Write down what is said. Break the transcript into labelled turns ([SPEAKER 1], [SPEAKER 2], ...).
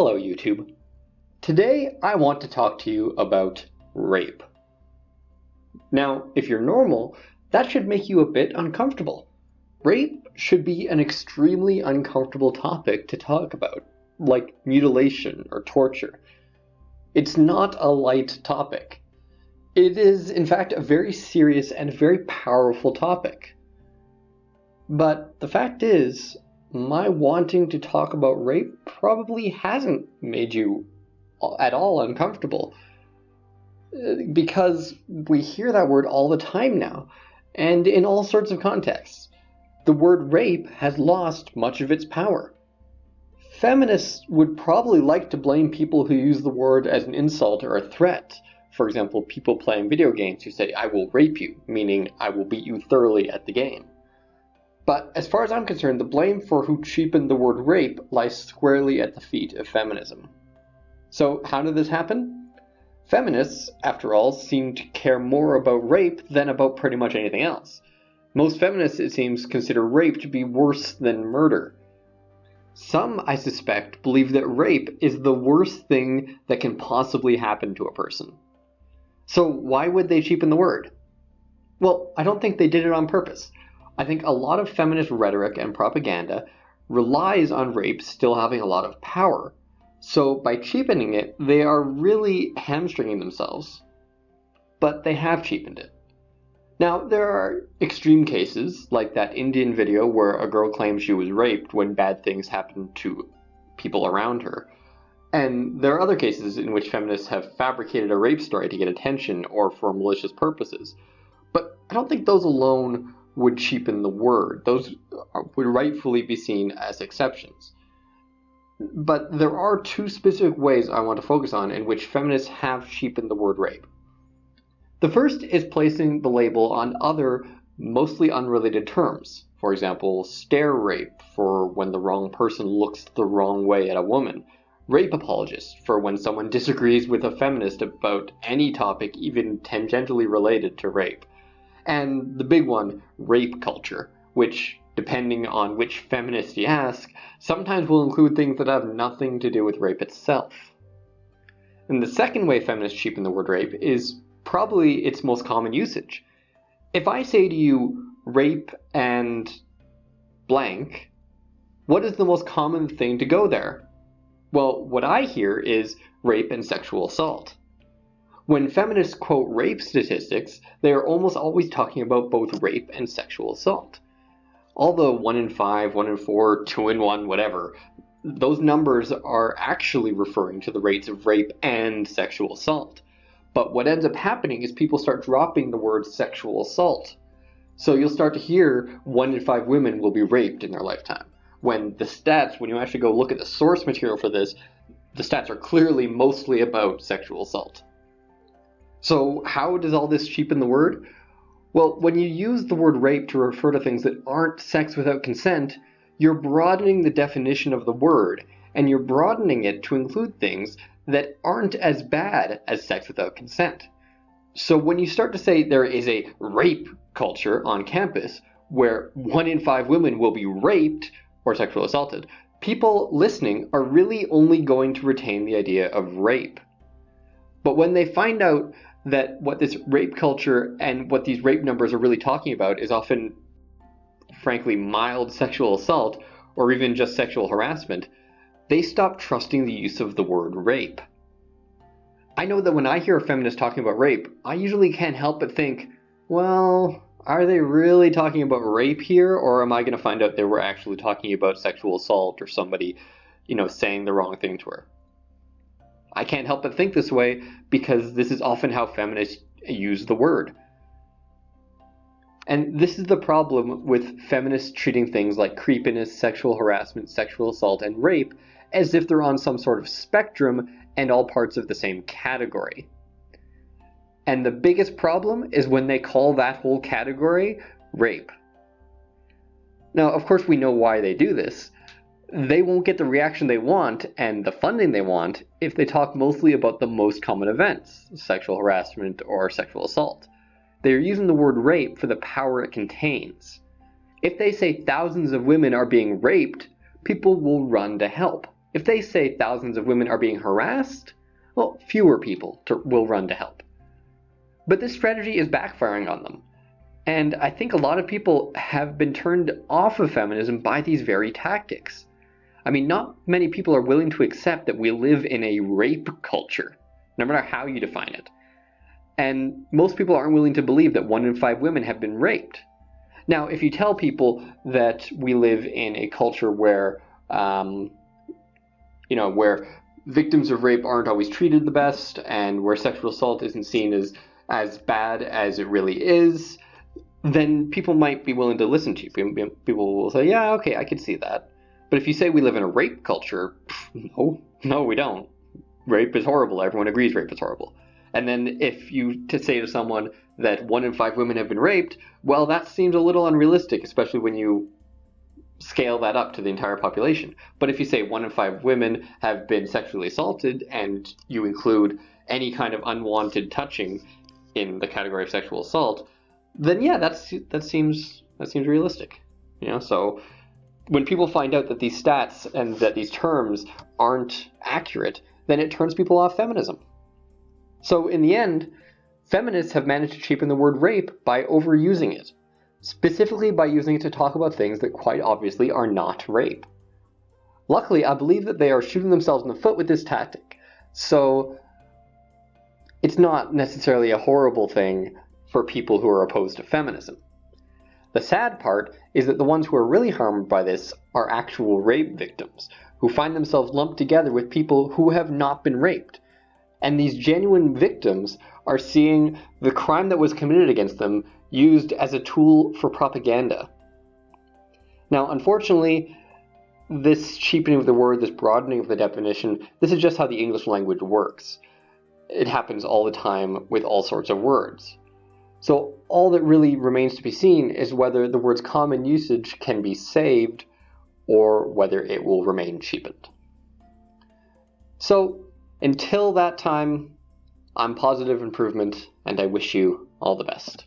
[SPEAKER 1] Hello YouTube. Today I want to talk to you about rape. Now, if you're normal, that should make you a bit uncomfortable. Rape should be an extremely uncomfortable topic to talk about, like mutilation or torture. It's not a light topic. It is, in fact, a very serious and very powerful topic. But the fact is, my wanting to talk about rape probably hasn't made you at all uncomfortable. Because we hear that word all the time now, and in all sorts of contexts. The word rape has lost much of its power. Feminists would probably like to blame people who use the word as an insult or a threat. For example, people playing video games who say, "I will rape you," meaning I will beat you thoroughly at the game. But as far as I'm concerned, the blame for who cheapened the word rape lies squarely at the feet of feminism. So how did this happen? Feminists, after all, seem to care more about rape than about pretty much anything else. Most feminists, it seems, consider rape to be worse than murder. Some, I suspect, believe that rape is the worst thing that can possibly happen to a person. So why would they cheapen the word? Well, I don't think they did it on purpose. I think a lot of feminist rhetoric and propaganda relies on rape still having a lot of power. So by cheapening it, they are really hamstringing themselves. But they have cheapened it. Now, there are extreme cases, like that Indian video where a girl claims she was raped when bad things happened to people around her. And there are other cases in which feminists have fabricated a rape story to get attention or for malicious purposes. But I don't think those alone would cheapen the word. Those would rightfully be seen as exceptions. But there are two specific ways I want to focus on in which feminists have cheapened the word rape. The first is placing the label on other, mostly unrelated terms. For example, stare rape for when the wrong person looks the wrong way at a woman. Rape apologist for when someone disagrees with a feminist about any topic even tangentially related to rape. And the big one, rape culture, which, depending on which feminist you ask, sometimes will include things that have nothing to do with rape itself. And the second way feminists cheapen the word rape is probably its most common usage. If I say to you, rape and blank, what is the most common thing to go there? Well, what I hear is rape and sexual assault. When feminists quote rape statistics, they are almost always talking about both rape and sexual assault. All the 1 in 5, 1 in 4, 2 in 1, whatever, those numbers are actually referring to the rates of rape and sexual assault. But what ends up happening is people start dropping the word sexual assault. So you'll start to hear 1 in 5 women will be raped in their lifetime. When the stats, when you actually go look at the source material for this, the stats are clearly mostly about sexual assault. So how does all this cheapen the word? Well, when you use the word rape to refer to things that aren't sex without consent, you're broadening the definition of the word, and you're broadening it to include things that aren't as bad as sex without consent. So when you start to say there is a rape culture on campus, where 1 in 5 women will be raped or sexually assaulted, people listening are really only going to retain the idea of rape. But when they find out that what this rape culture and what these rape numbers are really talking about is often, frankly, mild sexual assault or even just sexual harassment, they stop trusting the use of the word rape. I know that when I hear a feminist talking about rape, I usually can't help but think, well, are they really talking about rape here, or am I going to find out they were actually talking about sexual assault or somebody, saying the wrong thing to her? I can't help but think this way because this is often how feminists use the word. And this is the problem with feminists treating things like creepiness, sexual harassment, sexual assault, and rape as if they're on some sort of spectrum and all parts of the same category. And the biggest problem is when they call that whole category rape. Now, of course, we know why they do this. They won't get the reaction they want and the funding they want if they talk mostly about the most common events, sexual harassment or sexual assault. They are using the word rape for the power it contains. If they say thousands of women are being raped, people will run to help. If they say thousands of women are being harassed, well, fewer people will run to help. But this strategy is backfiring on them. And I think a lot of people have been turned off of feminism by these very tactics. I mean, not many people are willing to accept that we live in a rape culture, no matter how you define it. And most people aren't willing to believe that 1 in 5 women have been raped. Now, if you tell people that we live in a culture where, where victims of rape aren't always treated the best, and where sexual assault isn't seen as bad as it really is, then people might be willing to listen to you. People will say, yeah, okay, I could see that. But if you say we live in a rape culture, no, we don't. Rape is horrible. Everyone agrees rape is horrible. And then if you say to someone that 1 in 5 women have been raped, well, that seems a little unrealistic, especially when you scale that up to the entire population. But if you say 1 in 5 women have been sexually assaulted, and you include any kind of unwanted touching in the category of sexual assault, then yeah, that seems realistic. So when people find out that these stats and that these terms aren't accurate, then it turns people off feminism. So in the end, feminists have managed to cheapen the word rape by overusing it, specifically by using it to talk about things that quite obviously are not rape. Luckily, I believe that they are shooting themselves in the foot with this tactic, so it's not necessarily a horrible thing for people who are opposed to feminism. The sad part is that the ones who are really harmed by this are actual rape victims, who find themselves lumped together with people who have not been raped. And these genuine victims are seeing the crime that was committed against them used as a tool for propaganda. Now, unfortunately, this cheapening of the word, this broadening of the definition, this is just how the English language works. It happens all the time with all sorts of words. So all that really remains to be seen is whether the word's common usage can be saved or whether it will remain cheapened. So until that time, I'm positive improvement, and I wish you all the best.